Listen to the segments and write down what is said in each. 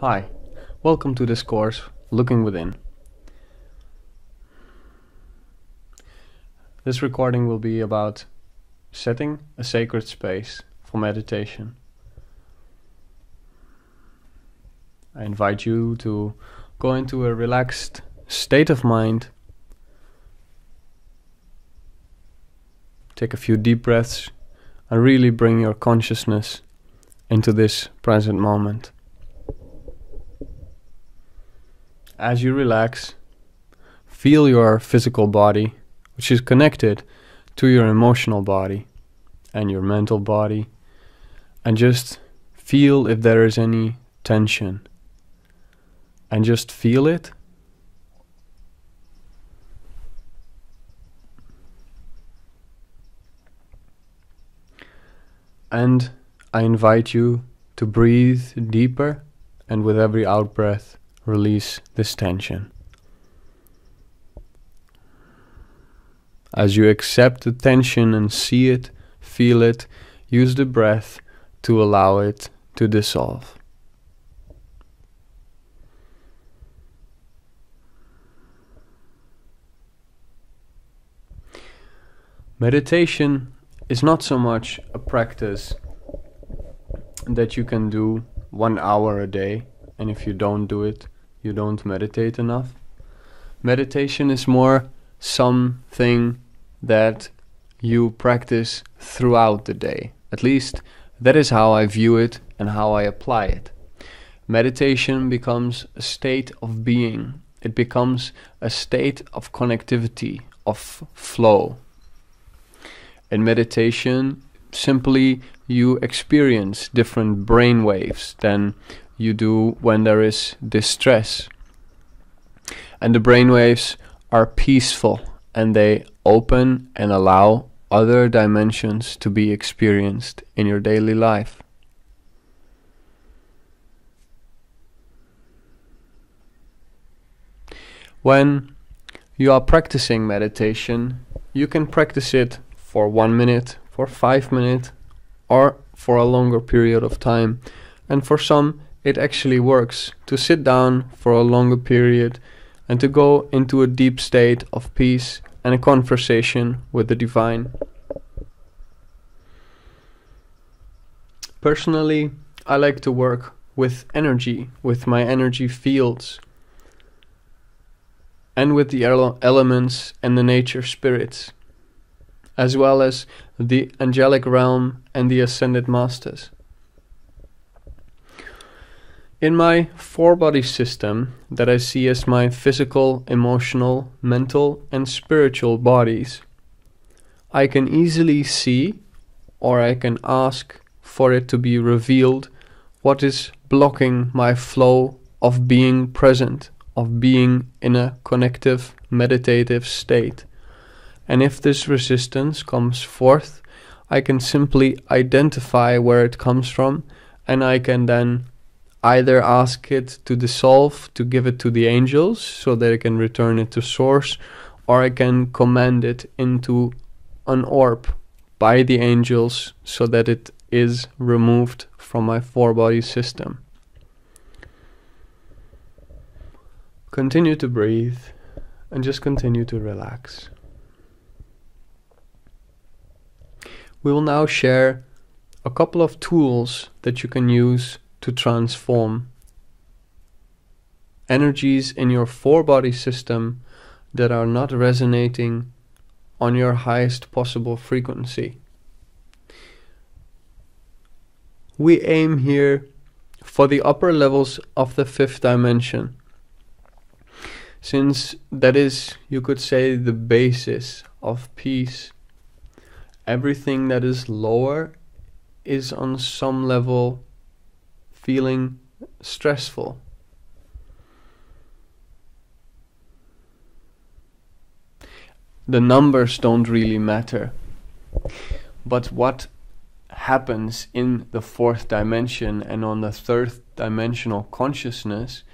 Hi, welcome to this course, Looking Within. This recording will be about setting a sacred space for meditation. I invite you to go into a relaxed state of mind. Take a few deep breaths and really bring your consciousness into this present moment. As you relax, feel your physical body, which is connected to your emotional body and your mental body, and just feel if there is any tension. And just feel it. And I invite you to breathe deeper, and with every out-breath, release this tension. As you accept the tension and see it, feel it, use the breath to allow it to dissolve. Meditation is not so much a practice that you can do 1 hour a day, and if you don't do it, you don't meditate enough. Meditation is more something that you practice throughout the day. At least that is how I view it and how I apply it. Meditation becomes a state of being. It becomes a state of connectivity, of flow. In meditation, simply you experience different brain waves than you do when there is distress. And the brainwaves are peaceful, and they open and allow other dimensions to be experienced in your daily life. When you are practicing meditation, you can practice it for 1 minute, for 5 minutes, or for a longer period of time. And for some, it actually works to sit down for a longer period and to go into a deep state of peace and a conversation with the divine. Personally, I like to work with energy, with my energy fields, and with the elements and the nature spirits, as well as the angelic realm and the ascended masters. In my 4-body system that I see as my physical, emotional, mental and spiritual bodies, I can easily see, or I can ask for it to be revealed, what is blocking my flow of being present, of being in a connective, meditative state. And if this resistance comes forth, I can simply identify where it comes from, and I can then either ask it to dissolve, to give it to the angels so that I can return it to source, or I can command it into an orb by the angels so that it is removed from my 4-body system. Continue to breathe and just continue to relax. We will now share a couple of tools that you can use to transform energies in your 4-body system that are not resonating on your highest possible frequency. We aim here for the upper levels of the 5th dimension, since that is, you could say, the basis of peace. Everything that is lower is on some level feeling stressful. The numbers don't really matter, but what happens in the 4th dimension and on the 3rd dimensional consciousness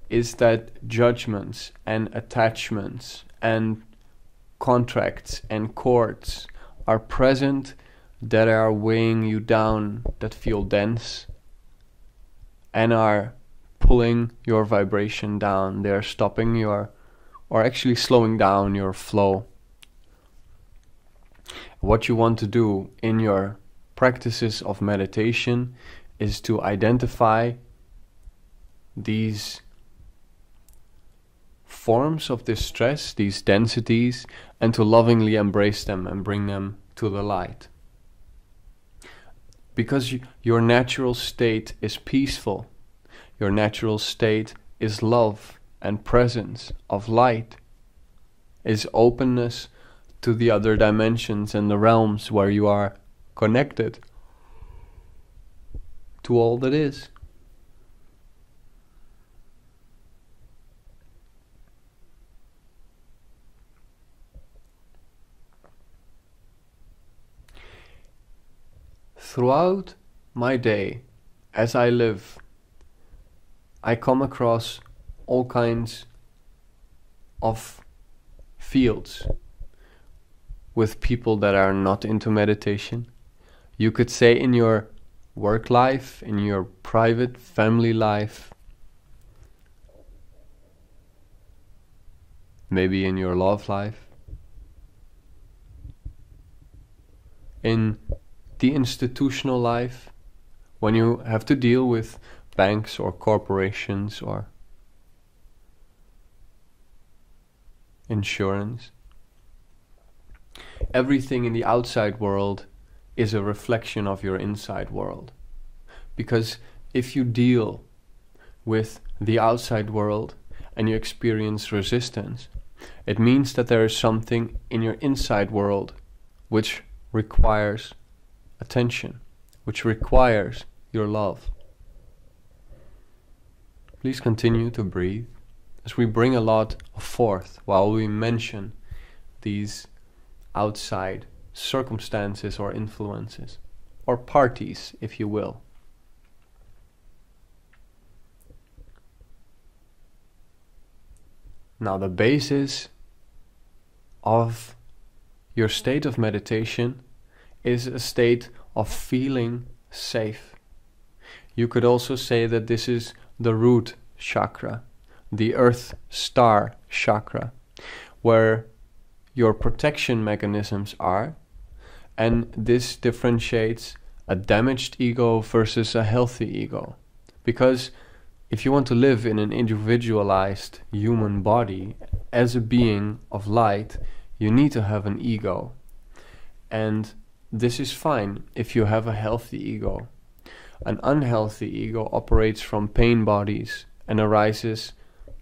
is that judgments and attachments and contracts and cords are present that are weighing you down, that feel dense and are pulling your vibration down. They're stopping your, or actually slowing down your flow. What you want to do in your practices of meditation is to identify these forms of distress, these densities, and to lovingly embrace them and bring them to the light. Because your natural state is peaceful, your natural state is love and presence of light, is openness to the other dimensions and the realms where you are connected to all that is. Throughout my day, as I live, I come across all kinds of fields with people that are not into meditation. You could say in your work life, in your private family life, maybe in your love life, in the institutional life, when you have to deal with banks or corporations or insurance. Everything in the outside world is a reflection of your inside world. Because if you deal with the outside world and you experience resistance, it means that there is something in your inside world which requires attention, which requires your love. Please continue to breathe as we bring a lot forth while we mention these outside circumstances or influences, or parties, if you will. Now, the basis of your state of meditation is a state of feeling safe. You could also say that this is the root chakra, the earth star chakra, where your protection mechanisms are, and this differentiates a damaged ego versus a healthy ego. Because if you want to live in an individualized human body as a being of light, you need to have an ego. And this is fine if you have a healthy ego. An unhealthy ego operates from pain bodies and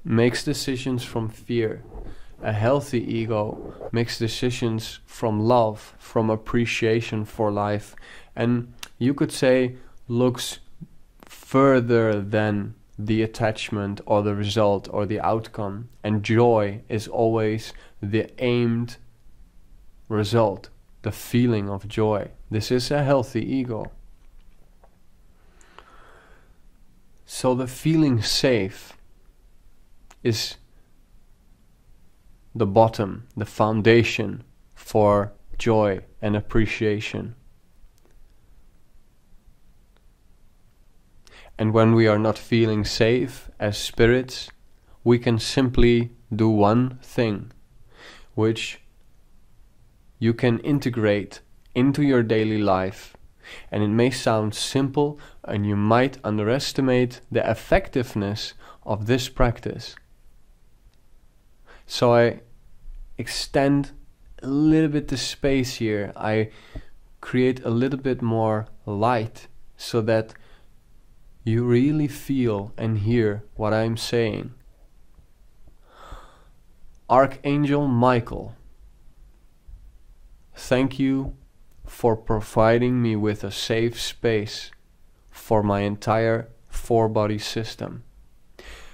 makes decisions from fear. A healthy ego makes decisions from love, from appreciation for life, and you could say looks further than the attachment or the result or the outcome, and joy is always the aimed result, the feeling of joy. This is a healthy ego. So the feeling safe is the bottom, the foundation for joy and appreciation. And when we are not feeling safe as spirits, we can simply do one thing, which you can integrate into your daily life. And it may sound simple, and you might underestimate the effectiveness of this practice. So I extend a little bit the space here. I create a little bit more light so that you really feel and hear what I'm saying. Archangel Michael, thank you for providing me with a safe space for my entire four-body system.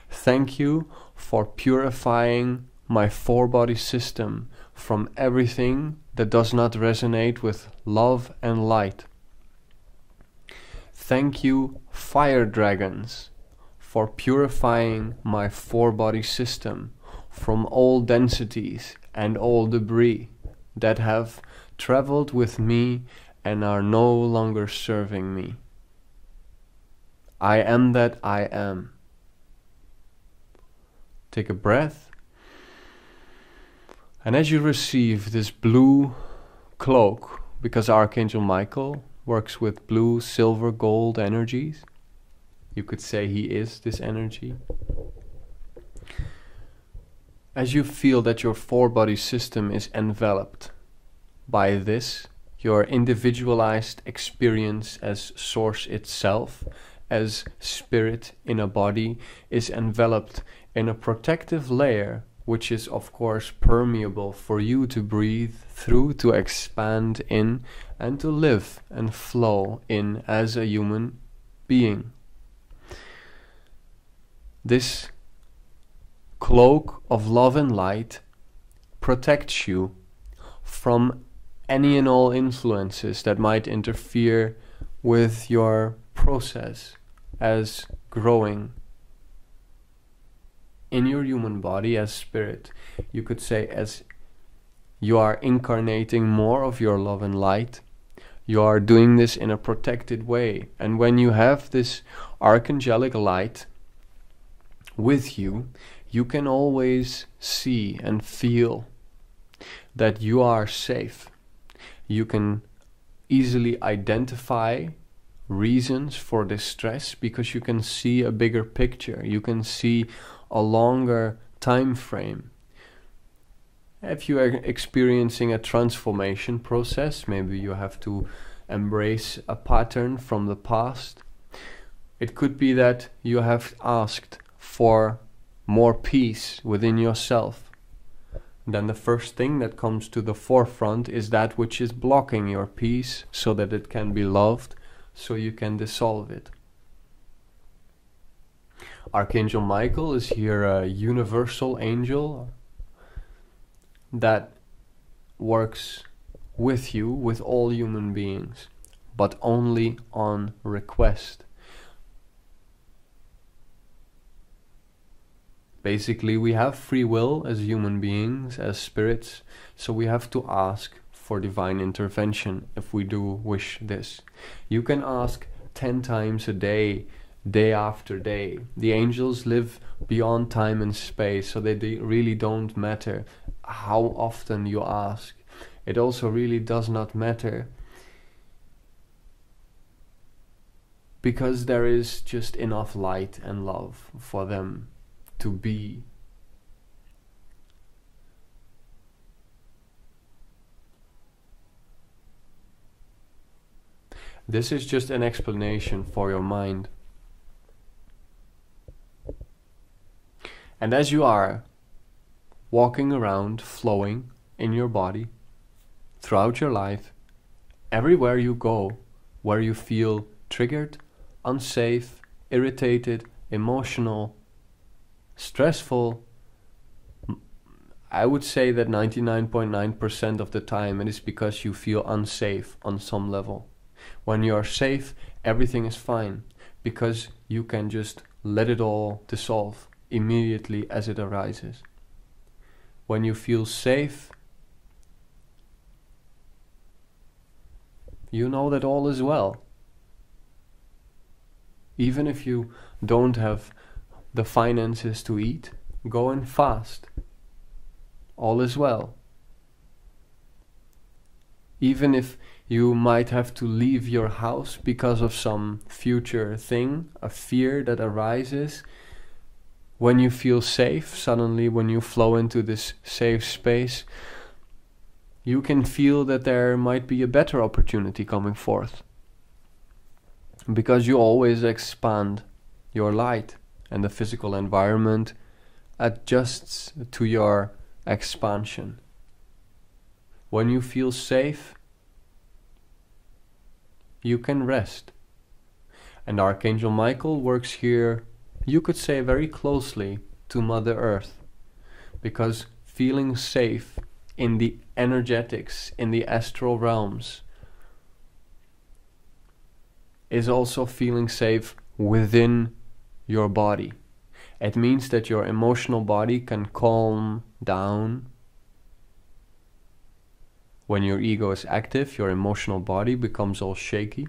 Thank you for purifying my four-body system from everything that does not resonate with love and light. Thank you, fire dragons, for purifying my four-body system from all densities and all debris that have traveled with me and are no longer serving me. I am that I am. Take a breath. And as you receive this blue cloak, because Archangel Michael works with blue, silver, gold energies, you could say he is this energy. As you feel that your four-body system is enveloped by this, your individualized experience as source itself, as spirit in a body, is enveloped in a protective layer, which is of course permeable for you to breathe through, to expand in, and to live and flow in as a human being. This cloak of love and light protects you from any and all influences that might interfere with your process as growing in your human body as spirit. You could say as you are incarnating more of your love and light, you are doing this in a protected way. And when you have this archangelic light with you, you can always see and feel that you are safe. You can easily identify reasons for distress because you can see a bigger picture. You can see a longer time frame. If you are experiencing a transformation process, maybe you have to embrace a pattern from the past. It could be that you have asked for more peace within yourself. Then the first thing that comes to the forefront is that which is blocking your peace so that it can be loved, so you can dissolve it. Archangel Michael is here a universal angel that works with you, with all human beings, but only on request. Basically, we have free will as human beings, as spirits, so we have to ask for divine intervention if we do wish this. You can ask 10 times a day, day after day. The angels live beyond time and space, so they really don't matter how often you ask. It also really does not matter, because there is just enough light and love for them to be. This is just an explanation for your mind. And as you are walking around, flowing in your body, throughout your life, everywhere you go, where you feel triggered, unsafe, irritated, emotional, stressful, I would say that 99.9% of the time it is because you feel unsafe on some level. When you are safe, everything is fine, because you can just let it all dissolve immediately as it arises. When you feel safe, you know that all is well. Even if you don't have the finances to eat, go and fast. All is well. Even if you might have to leave your house because of some future thing, a fear that arises, when you feel safe, suddenly when you flow into this safe space, you can feel that there might be a better opportunity coming forth. Because you always expand your light, and the physical environment adjusts to your expansion. When you feel safe, you can rest. And Archangel Michael works here, you could say, very closely to Mother Earth, because feeling safe in the energetics, in the astral realms, is also feeling safe within your body. It means that your emotional body can calm down. When your ego is active, your emotional body becomes all shaky.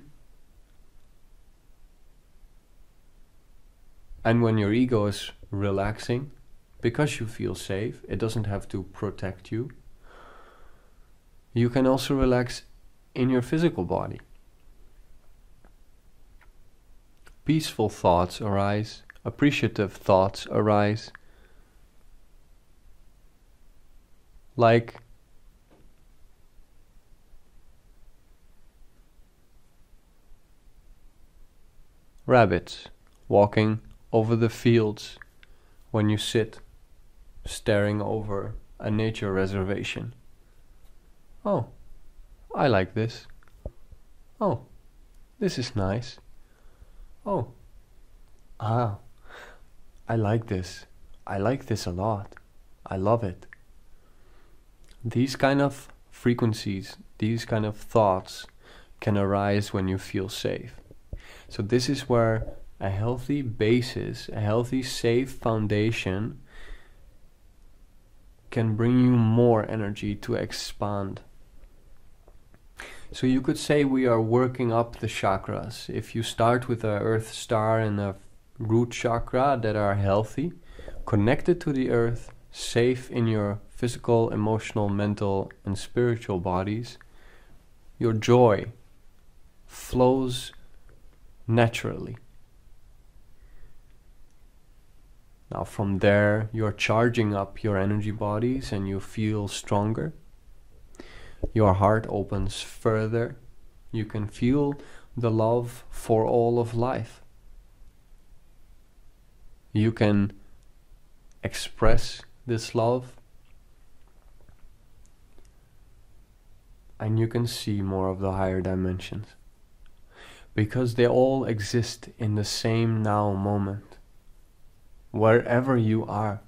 And when your ego is relaxing, because you feel safe. It doesn't have to protect you. You can also relax in your physical body. Peaceful thoughts arise, appreciative thoughts arise, like rabbits walking over the fields when you sit staring over a nature reservation. Oh, I like this. Oh, this is nice. Oh, I like this. I like this a lot. I love it. These kind of frequencies, these kind of thoughts can arise when you feel safe. So this is where a healthy basis, a healthy safe foundation can bring you more energy to expand. So you could say we are working up the chakras. If you start with a earth star and a root chakra that are healthy, connected to the earth, safe in your physical, emotional, mental and spiritual bodies, your joy flows naturally. Now from there you're charging up your energy bodies and you feel stronger. Your heart opens further. You can feel the love for all of life. You can express this love and you can see more of the higher dimensions, because they all exist in the same now moment, wherever you are.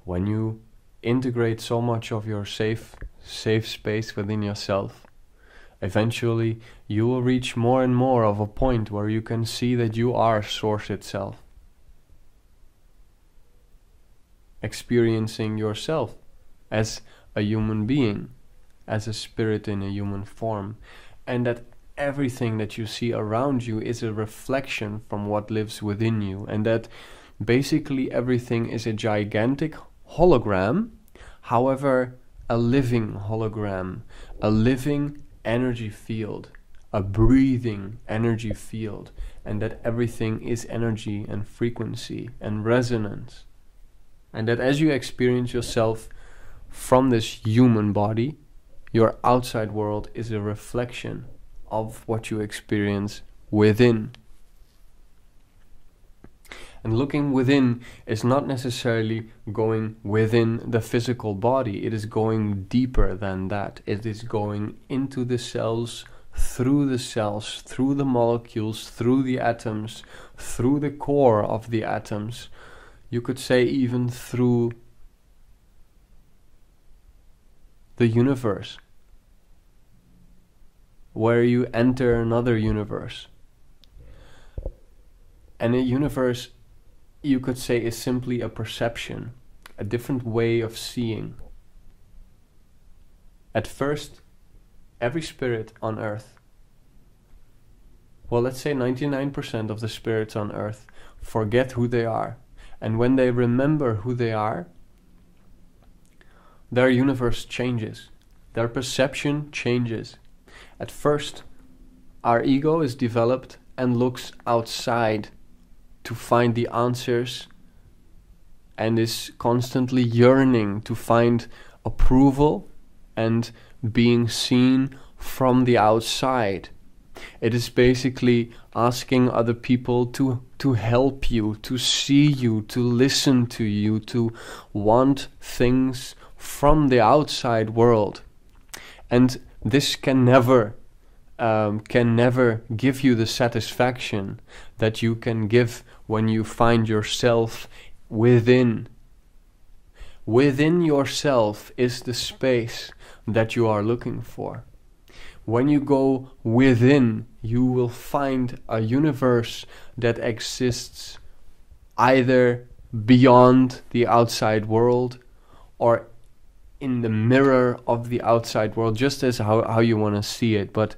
When you integrate so much of your safe space within yourself, eventually you will reach more and more of a point where you can see that you are Source itself, experiencing yourself as a human being, as a spirit in a human form, and that everything that you see around you is a reflection from what lives within you, and that basically everything is a gigantic hologram, however, a living hologram, a living energy field, a breathing energy field, and that everything is energy and frequency and resonance. And that as you experience yourself from this human body, your outside world is a reflection of what you experience within. And looking within is not necessarily going within the physical body. It is going deeper than that. It is going into the cells, through the molecules, through the atoms, through the core of the atoms. You could say even through the universe, where you enter another universe. And a universe, you could say, is simply a perception, a different way of seeing. At first, every spirit on earth, well, let's say 99% of the spirits on earth forget who they are. And when they remember who they are, their universe changes. Their perception changes. At first, our ego is developed and looks outside to find the answers and is constantly yearning to find approval and being seen from the outside. It is basically asking other people to help you, to see you, to listen to you, to want things from the outside world. And this can never give you the satisfaction that you can give when you find yourself within. Within yourself is the space that you are looking for. When you go within, you will find a universe that exists either beyond the outside world or in the mirror of the outside world, just as how you want to see it, but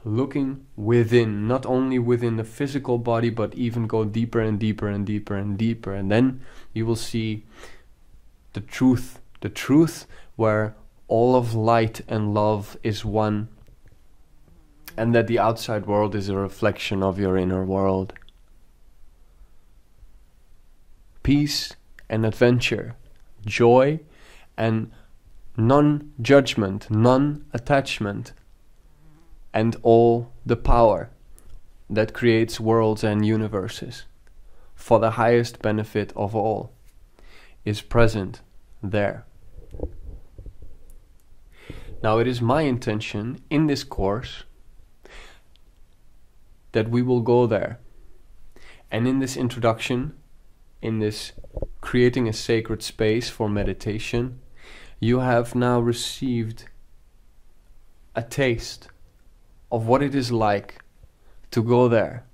looking within, not only within the physical body, but even go deeper and deeper and deeper and deeper. And then you will see the truth where all of light and love is one, and that the outside world is a reflection of your inner world. Peace and adventure, joy and non-judgment, non-attachment, and all the power that creates worlds and universes for the highest benefit of all is present there. Now, it is my intention in this course that we will go there. And in this introduction, in this creating a sacred space for meditation, you have now received a taste of what it is like to go there,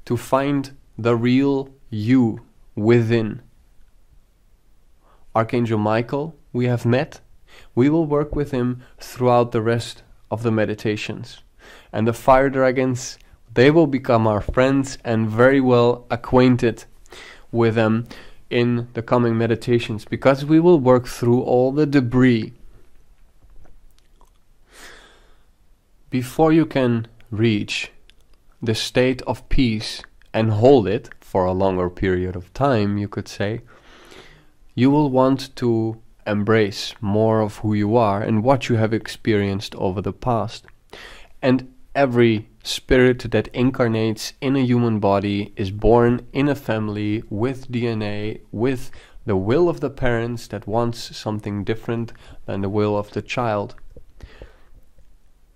to find the real you within. Archangel Michael, we have met. We will work with him throughout the rest of the meditations. And the fire dragons, they will become our friends and very well acquainted with them in the coming meditations, because we will work through all the debris. Before you can reach the state of peace and hold it for a longer period of time, you could say, you will want to embrace more of who you are and what you have experienced over the past. And every spirit that incarnates in a human body is born in a family with DNA, with the will of the parents that wants something different than the will of the child.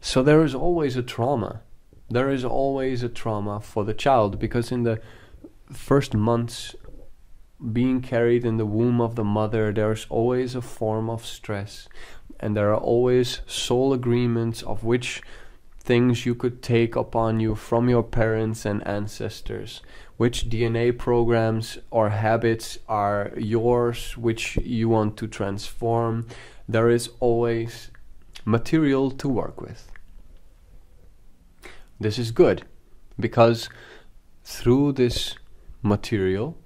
So there is always a trauma. There is always a trauma for the child, because in the first months being carried in the womb of the mother, there's always a form of stress, and there are always soul agreements of which things you could take upon you from your parents and ancestors, which DNA programs or habits are yours, which you want to transform. There is always material to work with. This is good, because through this material,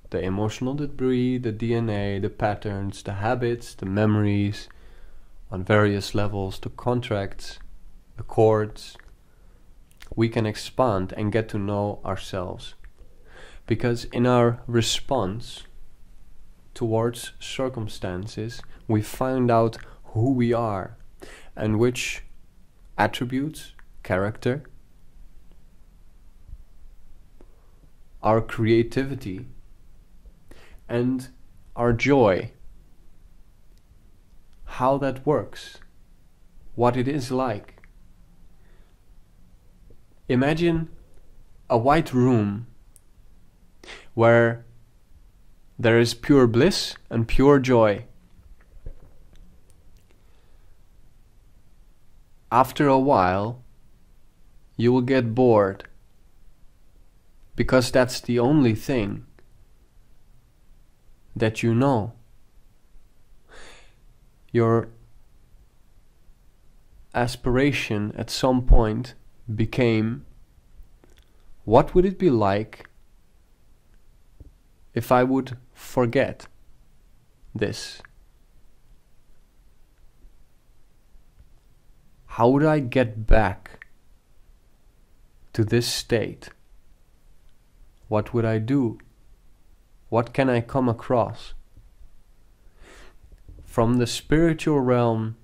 the emotional debris, the DNA, the patterns, the habits, the memories, on various levels, the contracts, the chords, we can expand and get to know ourselves. Because in our response towards circumstances, we find out who we are and which attributes, character, our creativity, and our joy, how that works, what it is like. Imagine a white room where there is pure bliss and pure joy. After a while, you will get bored, because that's the only thing that you know. Your aspiration at some point became, what would it be like if I would forget this? How would I get back to this state? What would I do? What can I come across? From the spiritual realm,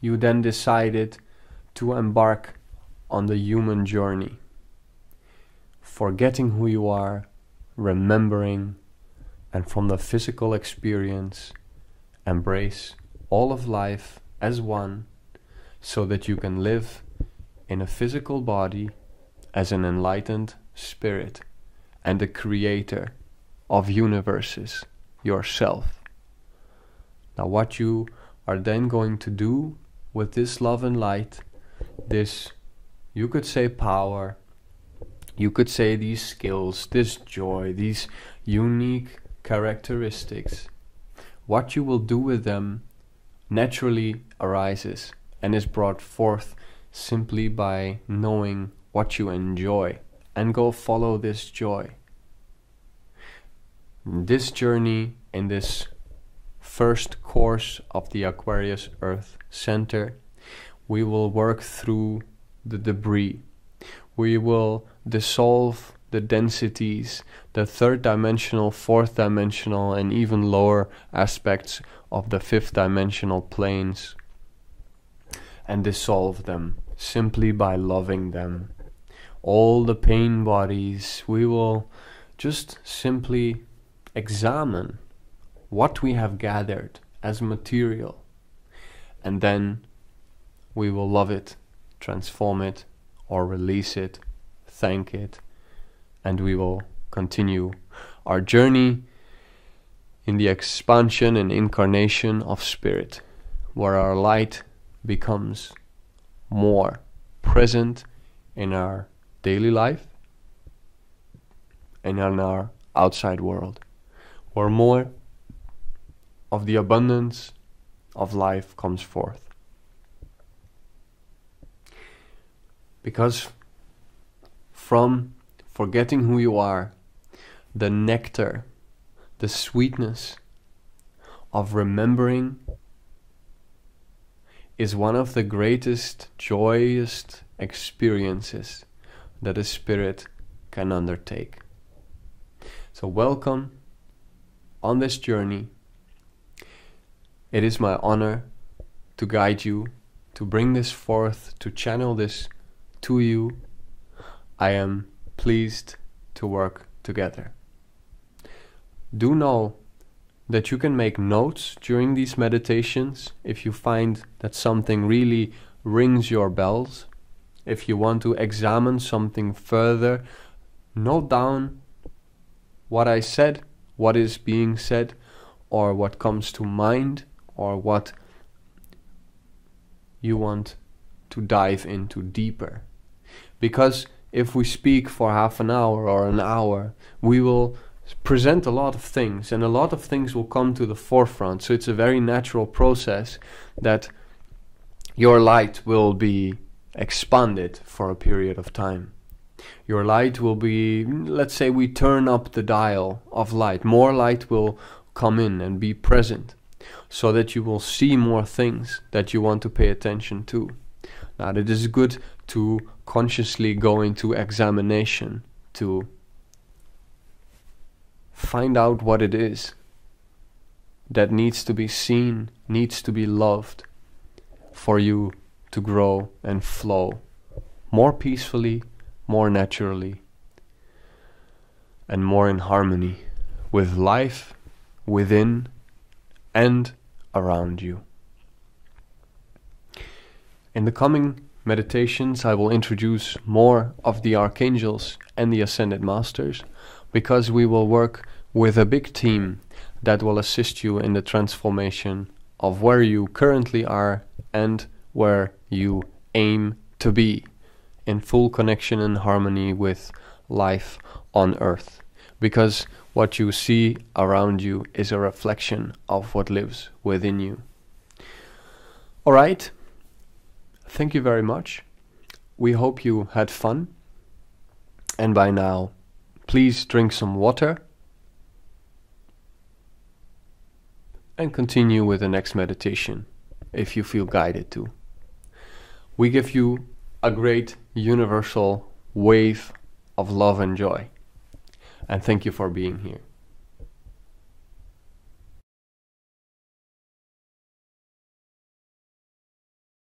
you then decided to embark on the human journey, forgetting who you are, remembering, and from the physical experience, embrace all of life as one, so that you can live in a physical body as an enlightened spirit and the creator of universes yourself. Now, what you are then going to do with this love and light, this, you could say, power, you could say these skills, this joy, these unique characteristics, what you will do with them naturally arises and is brought forth simply by knowing what you enjoy and go follow this joy. This journey in this first course of the Aquarius Earth Center, we will work through the debris. We will dissolve the densities, the third dimensional, fourth dimensional, and even lower aspects of the fifth dimensional planes, and dissolve them simply by loving them. All the pain bodies, we will just simply examine what we have gathered as material, and then we will love it, transform it, or release it, thank it, and we will continue our journey in the expansion and incarnation of spirit, where our light becomes more present in our daily life and in our outside world, where more of the abundance of life comes forth. Because from forgetting who you are, the nectar, the sweetness of remembering is one of the greatest, joyous experiences that a spirit can undertake. So welcome on this journey. It is my honor to guide you, to bring this forth, to channel this to you. I am pleased to work together. Do know that you can make notes during these meditations if you find that something really rings your bells. If you want to examine something further, note down what I said, what is being said, or what comes to mind, or what you want to dive into deeper. Because if we speak for half an hour or an hour, we will present a lot of things, and a lot of things will come to the forefront. So it's a very natural process that your light will be expanded for a period of time. Your light will be, let's say we turn up the dial of light, more light will come in and be present, so that you will see more things that you want to pay attention to. Now, it is good to consciously go into examination, to find out what it is that needs to be seen, needs to be loved, for you to grow and flow more peacefully, more naturally, and more in harmony with life within and around you. In the coming meditations, I will introduce more of the archangels and the ascended masters, because we will work with a big team that will assist you in the transformation of where you currently are and where you aim to be, in full connection and harmony with life on earth. Because what you see around you is a reflection of what lives within you. Alright, thank you very much. We hope you had fun. And by now, please drink some water and continue with the next meditation if you feel guided to. We give you a great universal wave of love and joy. And thank you for being here.